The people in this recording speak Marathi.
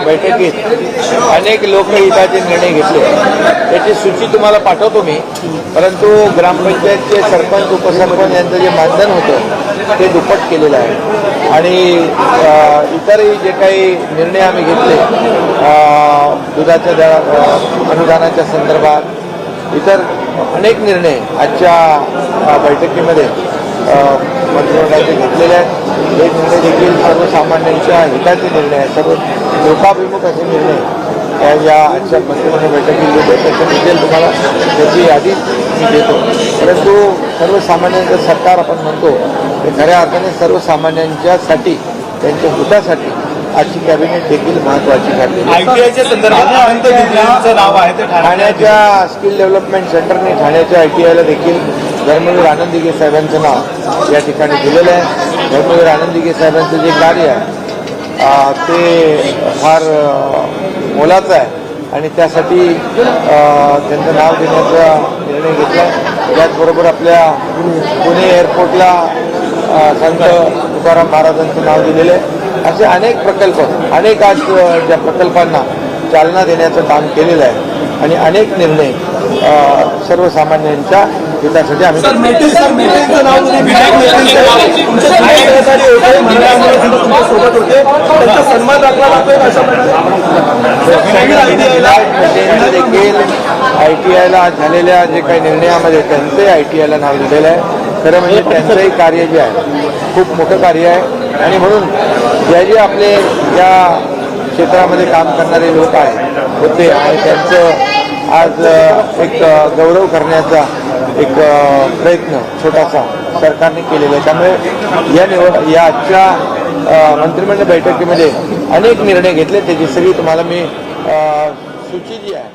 बैठकीत अनेक लोकहिताचे निर्णय घेतले, त्याची सूची तुम्हाला पाठवतो मी. परंतु ग्रामपंचायतचे सरपंच उपसरपंच यांचं जे मानधन होतं ते दुप्पट केलेलं आहे आणि इतरही जे काही निर्णय आम्ही घेतले दुधाच्या अनुदानाच्या संदर्भात इतर अनेक निर्णय आजच्या बैठकीमध्ये मंत्रिमंडळाचे घेतलेले आहेत. हे निर्णय देखील सर्वसामान्यांच्या हिताचे निर्णय आहेत, सर्व लोकाभिमुख असे निर्णय या आजच्या मंत्रिमंडळ बैठकीत घेतो. त्याचं डिटेल तुम्हाला त्याची यादी मी देतो. परंतु सर्वसामान्यांचं सरकार आपण म्हणतो ते खऱ्या अर्थाने सर्वसामान्यांच्यासाठी त्यांच्या हितासाठी आजची कॅबिनेट देखील महत्त्वाची ठरली. ITIच्या संदर्भात नाव आहे ते ठाण्याच्या स्किल डेव्हलपमेंट सेंटरने ठाण्याच्या ITIला देखील धर्मवीर आनंद दिघे साहेबांचं नाव या ठिकाणी दिलेलं आहे. धर्मवीर आनंद दिघे साहेबांचं जे कार्य आहे ते फार मोलाचं आहे आणि त्यासाठी त्यांचं नाव देण्याचा निर्णय घेतला. त्याचबरोबर आपल्या पुणे एअरपोर्टला संत तुकाराम महाराजांचं नाव दिलेलं आहे. असे अनेक प्रकल्प अनेक आज ज्या प्रकल्पांना चालना देण्याचं काम केलेलं आहे आणि अनेक निर्णय सर्वसामान्यांच्या हितासाठी आम्ही देखील ITIला झालेल्या जे काही निर्णयामध्ये त्यांचंही ITIला नाव दिलेलं आहे. खरं म्हणजे त्यांचंही कार्य जे आहे खूप मोठं कार्य आहे आणि म्हणून जे आपले या क्षेत्रामध्ये काम करणारे लोक आहेत होते आणि त्यांचं आज एक गौरव करण्याचा एक प्रयत्न छोटासा सरकारने केलेला आहे. त्यामुळे या आजच्या मंत्रिमंडळ बैठकीमध्ये अनेक निर्णय घेतले. त्याची सगळी तुम्हाला मी सूची जी आहे